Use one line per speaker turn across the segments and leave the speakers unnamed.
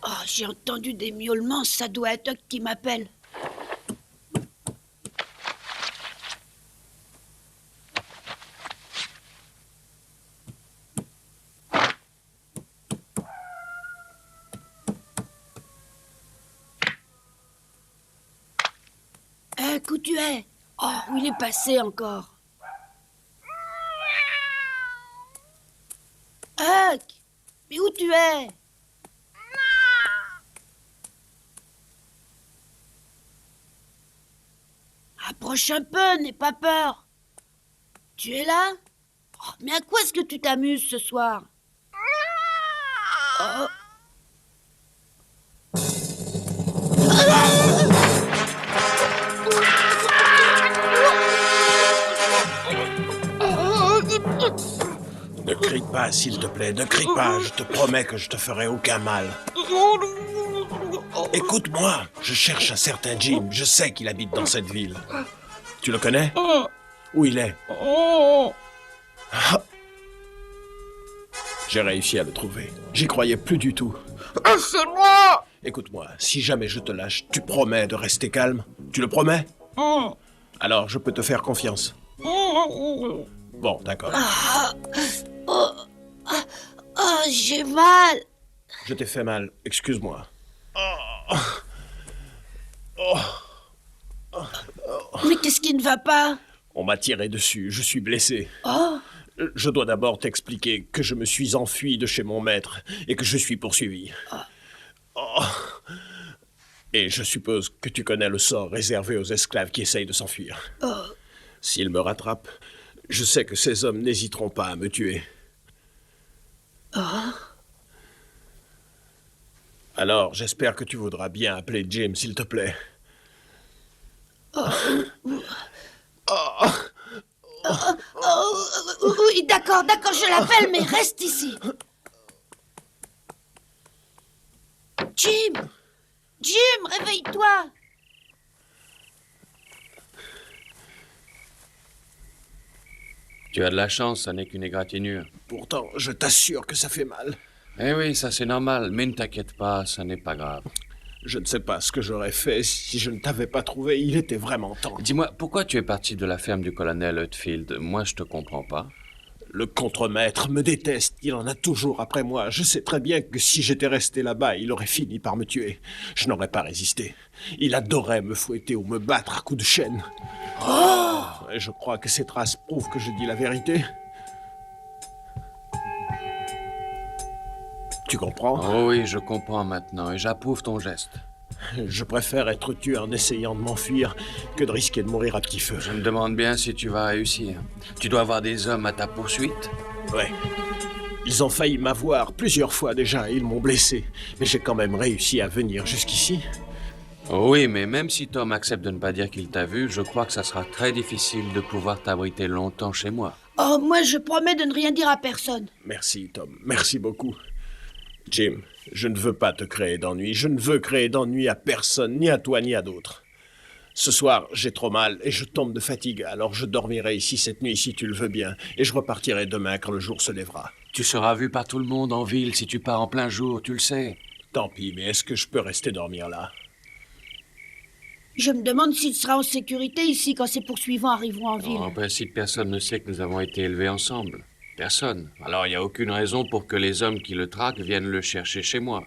Oh, j'ai entendu des miaulements, ça doit être Huck qui m'appelle. Huck, où tu es? Oh, où il est passé encore? Huck, mais où tu es? Approche un peu, n'aie pas peur. Tu es là? Oh, mais à quoi est-ce que tu t'amuses ce soir? Oh.
Ne crie pas, s'il te plaît, ne crie pas. Je te promets que je te ferai aucun mal. Écoute-moi, je cherche un certain Jim. Je sais qu'il habite dans cette ville. Tu le connais? Où il est? J'ai réussi à le trouver. J'y croyais plus du tout.
C'est moi!
Écoute-moi, si jamais je te lâche, tu promets de rester calme? Tu le promets? Alors, je peux te faire confiance. Bon, d'accord.
Oh, j'ai mal.
Je t'ai fait mal, excuse-moi.
Mais qu'est-ce qui ne va pas?
On m'a tiré dessus, je suis blessé.
Oh,
Je dois d'abord t'expliquer que je me suis enfui de chez mon maître et que je suis poursuivi. Oh. Et je suppose que tu connais le sort réservé aux esclaves qui essayent de s'enfuir. S'ils me rattrapent, je sais que ces hommes n'hésiteront pas à me tuer. Alors, j'espère que tu voudras bien appeler Jim, s'il te plaît.
oui, d'accord, je l'appelle, mais reste ici. Jim, réveille-toi.
Tu as de la chance, ça n'est qu'une égratignure.
Pourtant, je t'assure que ça fait mal.
Eh oui, ça c'est normal, mais ne t'inquiète pas, ça n'est pas grave.
Je ne sais pas ce que j'aurais fait si je ne t'avais pas trouvé. Il était vraiment temps.
Dis-moi, pourquoi tu es parti de la ferme du colonel Hutfield? Moi, je te comprends pas.
Le contremaître me déteste. Il en a toujours après moi. Je sais très bien que si j'étais resté là-bas, il aurait fini par me tuer. Je n'aurais pas résisté. Il adorait me fouetter ou me battre à coups de chaîne. Et je crois que ces traces prouvent que je dis la vérité. Tu comprends?
Oh oui, je comprends maintenant et j'approuve ton geste.
Je préfère être tué en essayant de m'enfuir que de risquer de mourir à petit feu.
Je me demande bien si tu vas réussir. Tu dois avoir des hommes à ta poursuite.
Ouais. Ils ont failli m'avoir plusieurs fois déjà et ils m'ont blessé. Mais j'ai quand même réussi à venir jusqu'ici.
Oh oui, mais même si Tom accepte de ne pas dire qu'il t'a vu, je crois que ça sera très difficile de pouvoir t'abriter longtemps chez moi.
Oh, moi, je promets de ne rien dire à personne.
Merci, Tom. Merci beaucoup. Jim, je ne veux pas te créer d'ennui. Je ne veux créer d'ennui à personne, ni à toi, ni à d'autres. Ce soir, j'ai trop mal et je tombe de fatigue, alors je dormirai ici cette nuit si tu le veux bien, et je repartirai demain quand le jour se lèvera.
Tu seras vu par tout le monde en ville si tu pars en plein jour, tu le sais.
Tant pis, mais est-ce que je peux rester dormir là?
Je me demande s'il sera en sécurité ici quand ses poursuivants arriveront en ville.
En principe, personne ne sait que nous avons été élevés ensemble. Personne. Alors, il n'y a aucune raison pour que les hommes qui le traquent viennent le chercher chez moi.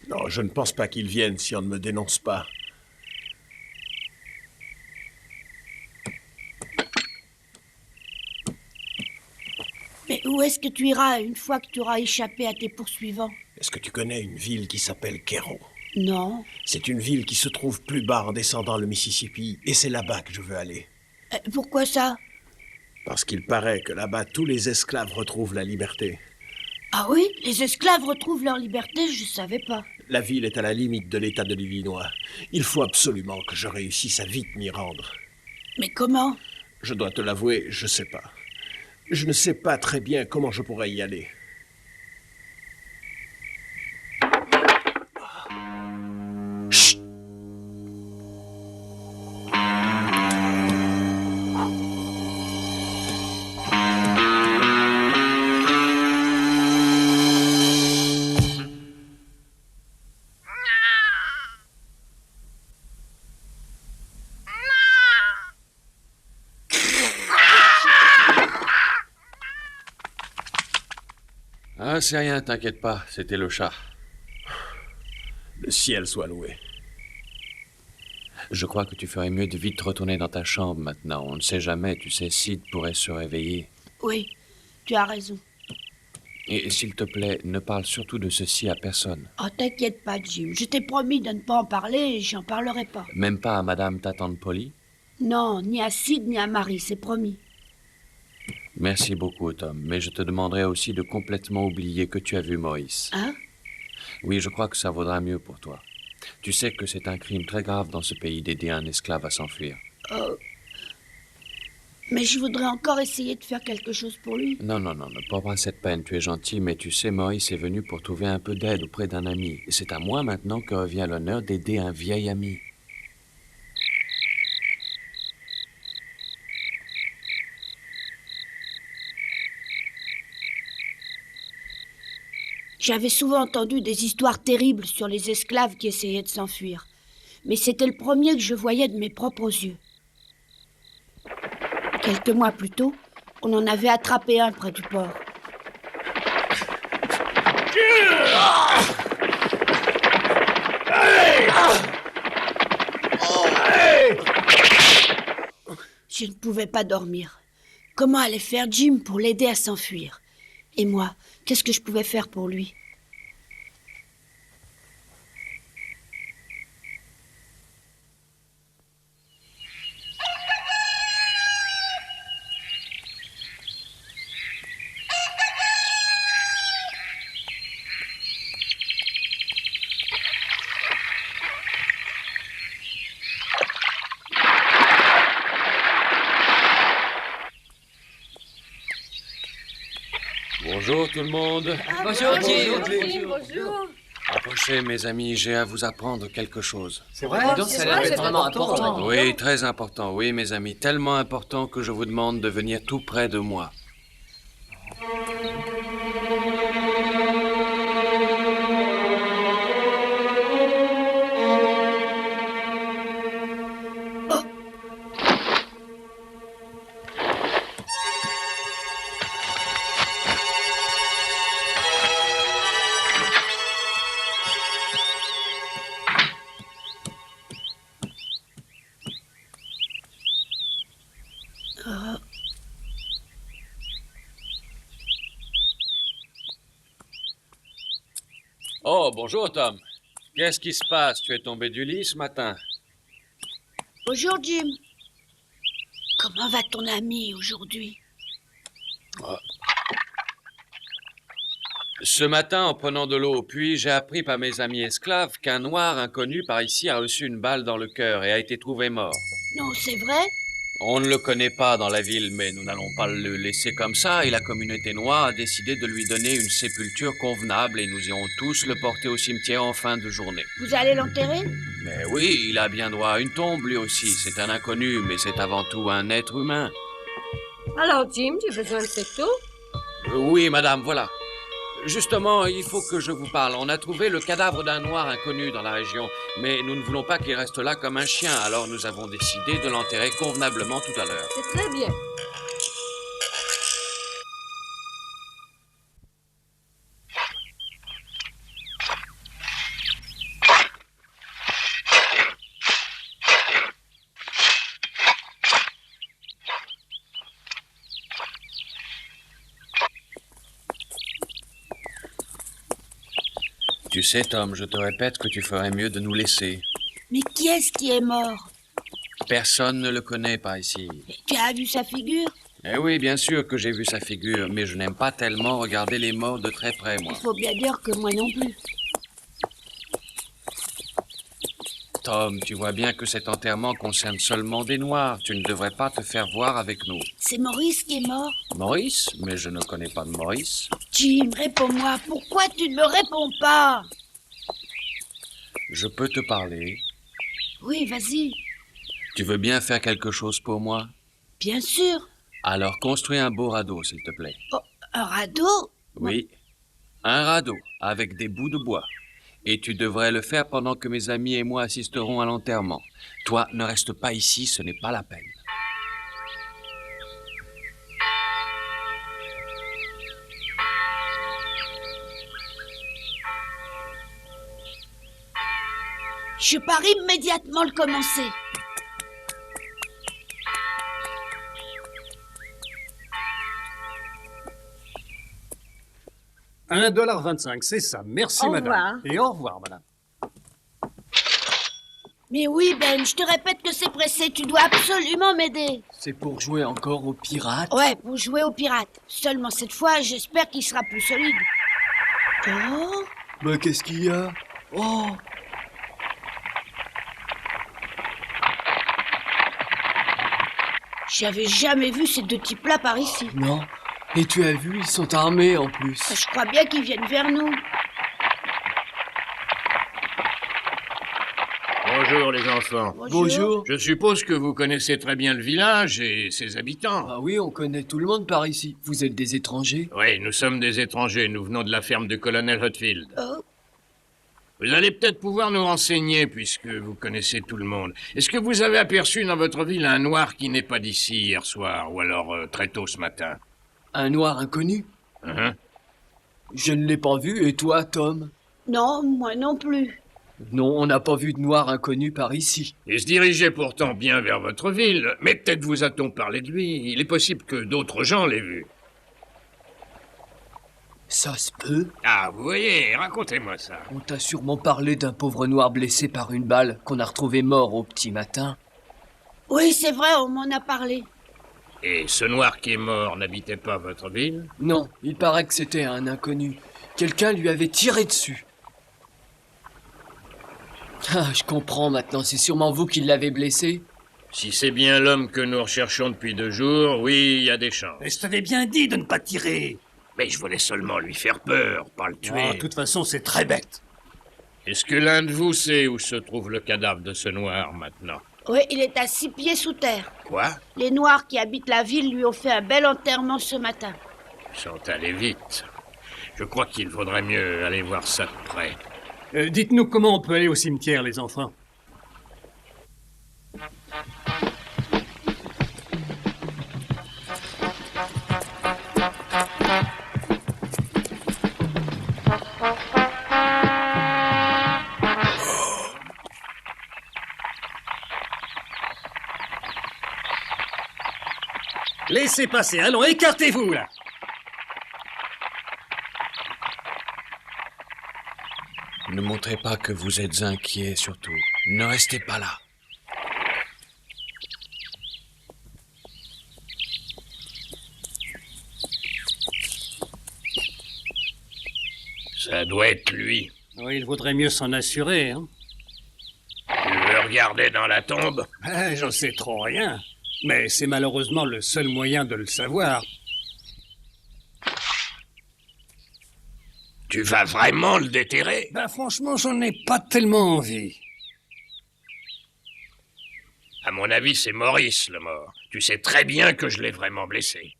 Non, je ne pense pas qu'ils viennent si on ne me dénonce pas.
Mais où est-ce que tu iras une fois que tu auras échappé à tes poursuivants?
Est-ce que tu connais une ville qui s'appelle Cairo?
Non.
C'est une ville qui se trouve plus bas en descendant le Mississippi, et c'est là-bas que je veux aller.
Pourquoi ça?
Parce qu'il paraît que là-bas, tous les esclaves retrouvent la liberté.
Ah oui? Les esclaves retrouvent leur liberté? Je savais pas.
La ville est à la limite de l'État de l'Illinois. Il faut absolument que je réussisse à vite m'y rendre.
Mais comment?
Je dois te l'avouer, je sais pas. Je ne sais pas très bien comment je pourrais y aller. Chut!
Ah, c'est rien, t'inquiète pas, c'était le chat.
Le ciel soit loué.
Je crois que tu ferais mieux de vite retourner dans ta chambre maintenant. On ne sait jamais, tu sais, Sid pourrait se réveiller.
Oui, tu as raison.
Et s'il te plaît, ne parle surtout de ceci à personne.
Oh, t'inquiète pas, Jim. Je t'ai promis de ne pas en parler et j'en parlerai pas.
Même pas à Madame ta tante Polly?
Non, ni à Sid ni à Marie, c'est promis.
Merci beaucoup, Tom, mais je te demanderai aussi de complètement oublier que tu as vu Maurice.
Hein?
Oui, je crois que ça vaudra mieux pour toi. Tu sais que c'est un crime très grave dans ce pays d'aider un esclave à s'enfuir.
Oh. Mais je voudrais encore essayer de faire quelque chose pour lui.
Non, ne prends pas cette peine, tu es gentil, mais tu sais, Maurice est venu pour trouver un peu d'aide auprès d'un ami. Et c'est à moi maintenant que revient l'honneur d'aider un vieil ami.
J'avais souvent entendu des histoires terribles sur les esclaves qui essayaient de s'enfuir. Mais c'était le premier que je voyais de mes propres yeux. Quelques mois plus tôt, on en avait attrapé un près du port. Je ne pouvais pas dormir. Comment allait faire Jim pour l'aider à s'enfuir? Et moi, qu'est-ce que je pouvais faire pour lui?
Bonjour tout le monde.
Bonjour, Jim.
Bonjour.
Approchez, mes amis, j'ai à vous apprendre quelque chose.
C'est vrai, donc ça a l'air d'être vraiment important.
Oui, très important. Oui, mes amis, tellement important que je vous demande de venir tout près de moi. Oh, bonjour Tom. Qu'est-ce qui se passe? Tu es tombé du lit ce matin?
Bonjour, Jim. Comment va ton ami aujourd'hui?
Ce matin, en prenant de l'eau au puits, j'ai appris par mes amis esclaves qu'un noir inconnu par ici a reçu une balle dans le cœur et a été trouvé mort.
Non, c'est vrai?
On ne le connaît pas dans la ville, mais nous n'allons pas le laisser comme ça et la communauté noire a décidé de lui donner une sépulture convenable et nous irons tous le porter au cimetière en fin de journée.
Vous allez l'enterrer?
Mais oui, il a bien droit à une tombe lui aussi. C'est un inconnu, mais c'est avant tout un être humain.
Alors, Jim, tu as besoin de cette eau?
Oui, madame, voilà. Justement, il faut que je vous parle. On a trouvé le cadavre d'un noir inconnu dans la région, mais nous ne voulons pas qu'il reste là comme un chien, alors nous avons décidé de l'enterrer convenablement tout à l'heure.
C'est très bien.
Tu sais, Tom, je te répète que tu ferais mieux de nous laisser.
Mais qui est-ce qui est mort?
Personne ne le connaît par ici.
Tu as vu sa figure?
Eh oui, bien sûr que j'ai vu sa figure, mais je n'aime pas tellement regarder les morts de très près, moi.
Il faut bien dire que moi non plus.
Tom, tu vois bien que cet enterrement concerne seulement des Noirs. Tu ne devrais pas te faire voir avec nous.
C'est Maurice qui est mort?
Maurice? Mais je ne connais pas de Maurice.
Jim, réponds-moi. Pourquoi tu ne me réponds pas?
Je peux te parler.
Oui, vas-y.
Tu veux bien faire quelque chose pour moi?
Bien sûr.
Alors construis un beau radeau, s'il te plaît.
Oh, un radeau?
Oui, un radeau avec des bouts de bois. Et tu devrais le faire pendant que mes amis et moi assisterons à l'enterrement. Toi, ne reste pas ici, ce n'est pas la peine.
Je pars immédiatement le commencer.
$1,25, c'est ça. Merci,
Au
madame.
revoir.
Et au revoir, madame.
Mais oui, Ben, je te répète que c'est pressé. Tu dois absolument m'aider.
C'est pour jouer encore aux pirates?
Ouais, pour jouer au pirate. Seulement cette fois, j'espère qu'il sera plus solide. Oh,
Bah, qu'est-ce qu'il y a? Oh!
j'avais jamais vu ces deux types-là par ici.
Non. Et tu as vu, ils sont armés en plus.
Je crois bien qu'ils viennent vers nous.
Bonjour les enfants.
Bonjour.
Je suppose que vous connaissez très bien le village et ses habitants.
Ah oui, on connaît tout le monde par ici. Vous êtes des étrangers?
Oui, nous sommes des étrangers, nous venons de la ferme du colonel Hutfield.
Oh,
Vous allez peut-être pouvoir nous renseigner puisque vous connaissez tout le monde. Est-ce que vous avez aperçu dans votre ville un noir qui n'est pas d'ici hier soir ou alors très tôt ce matin?
Un noir inconnu?
Hein?
Je ne l'ai pas vu, et toi, Tom?
non, moi non plus.
Non, on n'a pas vu de noir inconnu par ici.
Il se dirigeait pourtant bien vers votre ville, mais peut-être vous a-t-on parlé de lui. Il est possible que d'autres gens l'aient vu.
Ça se peut.
Ah, vous voyez, racontez-moi ça.
On t'a sûrement parlé d'un pauvre noir blessé par une balle qu'on a retrouvé mort au petit matin.
Oui, c'est vrai, on m'en a parlé.
Et ce noir qui est mort n'habitait pas votre ville?
Non, il paraît que c'était un inconnu. Quelqu'un lui avait tiré dessus. Ah, je comprends maintenant, c'est sûrement vous qui l'avez blessé.
Si c'est bien l'homme que nous recherchons depuis 2 jours, oui, il y a des chances.
Mais je t'avais bien dit de ne pas tirer.
Mais je voulais seulement lui faire peur, pas le tuer.
Ah, de toute façon, c'est très bête.
Est-ce que l'un de vous sait où se trouve le cadavre de ce noir maintenant?
Oui, il est à 6 pieds sous terre.
Quoi?
Les Noirs qui habitent la ville lui ont fait un bel enterrement ce matin.
Ils sont allés vite. Je crois qu'il vaudrait mieux aller voir ça de près.
Dites-nous comment on peut aller au cimetière, les enfants. Laissez passer, allons, écartez-vous, là.
Ne montrez pas que vous êtes inquiet, surtout. Ne restez pas là.
Ça doit être lui.
Oui, il vaudrait mieux s'en assurer, hein.
Tu veux regarder dans la tombe?
J'en sais trop rien. Mais c'est malheureusement le seul moyen de le savoir.
Tu vas vraiment le déterrer?
Franchement, j'en ai pas tellement envie.
À mon avis, c'est Maurice, le mort. Tu sais très bien que je l'ai vraiment blessé.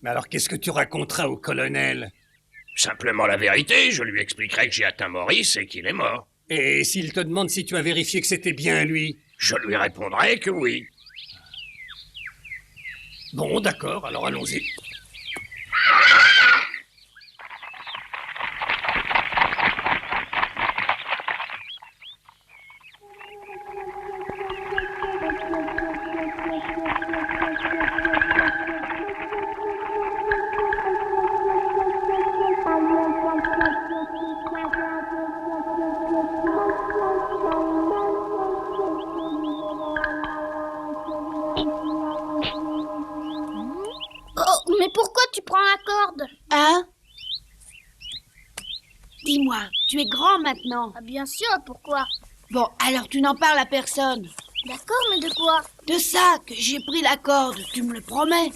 Mais alors qu'est-ce que tu raconteras au colonel?
Simplement la vérité, je lui expliquerai que j'ai atteint Maurice et qu'il est mort.
Et s'il te demande si tu as vérifié que c'était bien lui?
Je lui répondrai que oui.
Bon, d'accord, alors allons-y.
Oh, mais pourquoi tu prends la corde?
Hein? Dis-moi, tu es grand maintenant.
Ah, bien sûr, pourquoi?
Bon, alors tu n'en parles à personne.
D'accord, mais de quoi?
De ça, que j'ai pris la corde, tu me le promets.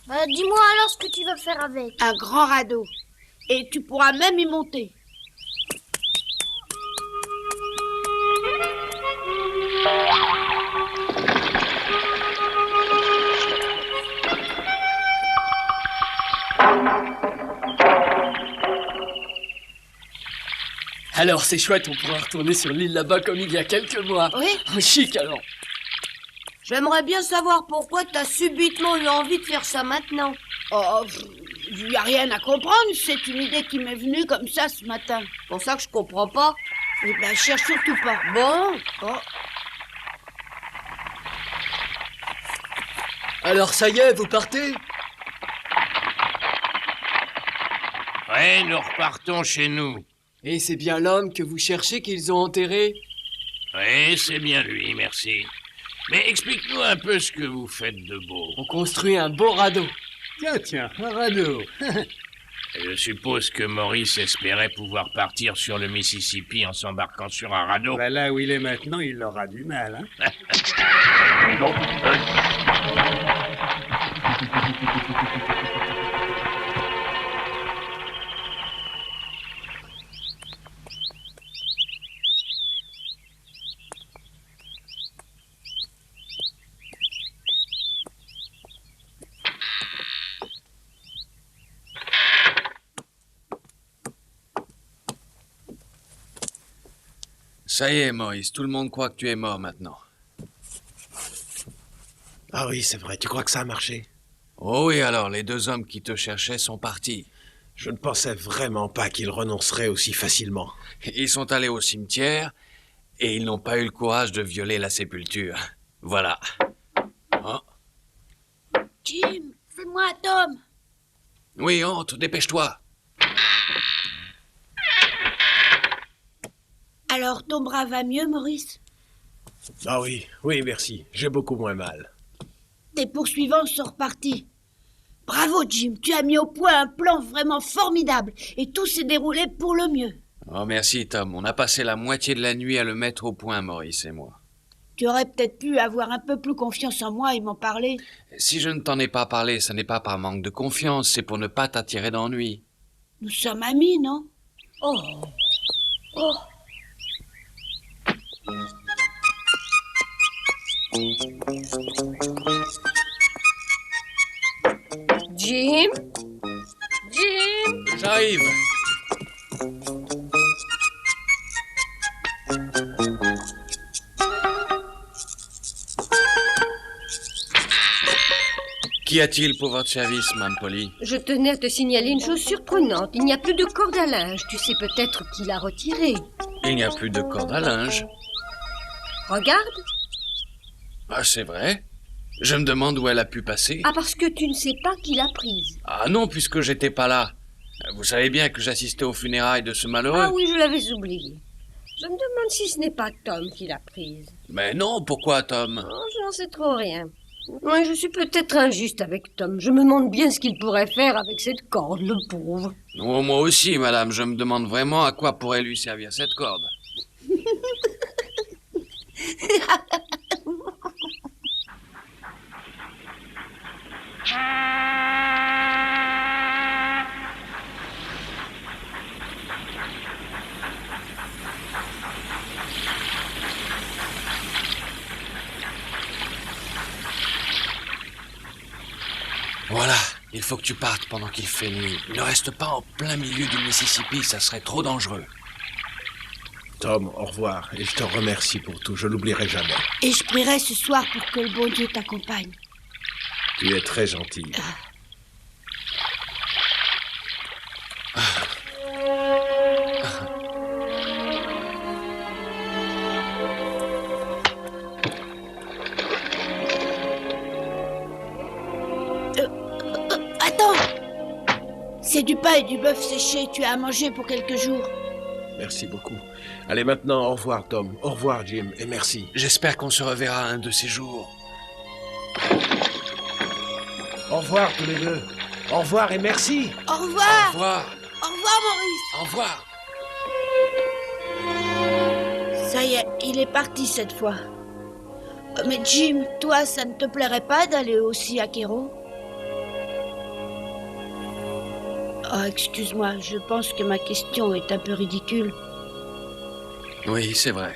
Dis-moi alors ce que tu vas faire avec.
Un grand radeau. Et tu pourras même y monter.
Alors c'est chouette, on pourra retourner sur l'île là-bas comme il y a quelques mois.
Oui.
Oh, chic alors.
J'aimerais bien savoir pourquoi t'as subitement eu envie de faire ça maintenant.
Oh, il n'y a rien à comprendre, c'est une idée qui m'est venue comme ça ce matin.
C'est pour ça que je comprends pas.
Eh ben, cherche surtout pas.
Bon,
Oh,
Alors ça y est, vous partez?
Ouais, nous repartons chez nous.
Et c'est bien l'homme que vous cherchez qu'ils ont enterré?
Oui, c'est bien lui, merci. Mais explique-nous un peu ce que vous faites de beau.
On construit un beau radeau.
Tiens, un radeau.
Je suppose que Maurice espérait pouvoir partir sur le Mississippi en s'embarquant sur un radeau.
Bah là où il est maintenant, il aura du mal, hein.
Ça y est, Maurice, tout le monde croit que tu es mort maintenant.
Ah oui, c'est vrai, tu crois que ça a marché?
Oh oui, alors, les deux hommes qui te cherchaient sont partis.
Je ne pensais vraiment pas qu'ils renonceraient aussi facilement.
Ils sont allés au cimetière et ils n'ont pas eu le courage de violer la sépulture. Voilà. Oh.
Jim, fais-moi un tome.
Oui, entre, dépêche-toi.
Alors, ton bras va mieux, Maurice?
Ah oui, oui, merci. J'ai beaucoup moins mal.
Tes poursuivants sont repartis. Bravo, Jim, tu as mis au point un plan vraiment formidable et tout s'est déroulé pour le mieux.
Oh, merci, Tom. On a passé la moitié de la nuit à le mettre au point, Maurice et moi.
Tu aurais peut-être pu avoir un peu plus confiance en moi et m'en parler.
Si je ne t'en ai pas parlé, ce n'est pas par manque de confiance, c'est pour ne pas t'attirer d'ennui.
Nous sommes amis, non?
oh, oh. Jim? Jim?
J'arrive. Qu'y a-t-il pour votre service, Mme Polly?
Je tenais à te signaler une chose surprenante. Il n'y a plus de corde à linge. Tu sais peut-être qui l'a retirée.
Il n'y a plus de corde à linge.
Regarde.
Ah, c'est vrai? Je me demande où elle a pu passer.
Ah, parce que tu ne sais pas qui l'a prise.
Ah non, puisque j'étais pas là. Vous savez bien que j'assistais aux funérailles de ce malheureux.
Ah oui, je l'avais oublié. Je me demande si ce n'est pas Tom qui l'a prise.
Mais non, pourquoi, Tom?
Oh, je n'en sais trop rien. Oui, je suis peut-être injuste avec Tom. Je me demande bien ce qu'il pourrait faire avec cette corde, le pauvre.
Oh, moi aussi, madame, je me demande vraiment à quoi pourrait lui servir cette corde. Voilà, il Il faut que tu partes pendant qu'il fait nuit. Ne reste pas en plein milieu du Mississippi, ça serait trop dangereux.
Tom, au revoir, et je te remercie pour tout, je l'oublierai jamais.
Et je prierai ce soir pour que le bon Dieu t'accompagne.
Tu es très gentil.
Attends! C'est du pain et du bœuf séché, tu as à manger pour quelques jours.
Merci beaucoup. Allez maintenant, au revoir Tom, au revoir Jim, et merci.
J'espère qu'on se reverra un de ces jours.
Au revoir tous les deux. Au revoir et merci.
Au revoir!
Au revoir.
Au revoir, Maurice!
Au revoir.
Ça y est, il est parti cette fois. Mais Jim, toi, ça ne te plairait pas d'aller aussi à Kéro? Oh, excuse-moi, je pense que ma question est un peu ridicule.
Oui, c'est vrai.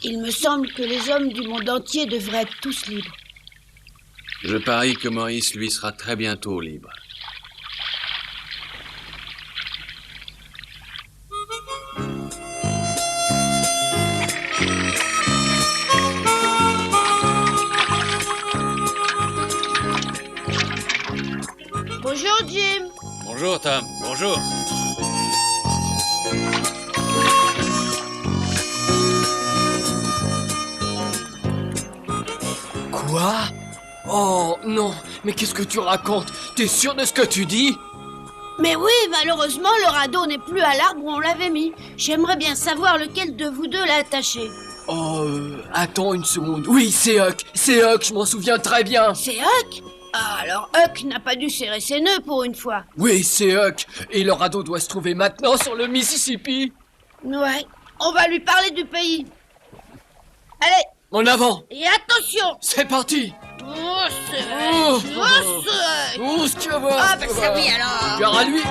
Il me semble que les hommes du monde entier devraient être tous libres.
Je parie que Maurice, lui, sera très bientôt libre.
Bonjour, Jim.
Bonjour, Tom. Bonjour.
Quoi? Oh, non. Mais qu'est-ce que tu racontes? T'es sûr de ce que tu dis?
Mais oui, malheureusement, le radeau n'est plus à l'arbre où on l'avait mis. J'aimerais bien savoir lequel de vous deux l'a attaché.
Oh, attends une seconde. Oui, c'est Huck. C'est Huck, je m'en souviens très bien.
C'est Huck? Ah, alors Huck n'a pas dû serrer ses nœuds pour une fois.
Oui, c'est Huck. Et le radeau doit se trouver maintenant sur le Mississippi.
Ouais, on va lui parler du pays. Allez,
En avant.
et attention!
C'est parti.
Oh, c'est
Oh,
oh, c'est
oh, ce que tu vas voir.
Ah,
ce
bah
que tu
ça
vas
oui
voir.
alors!
Gare à lui.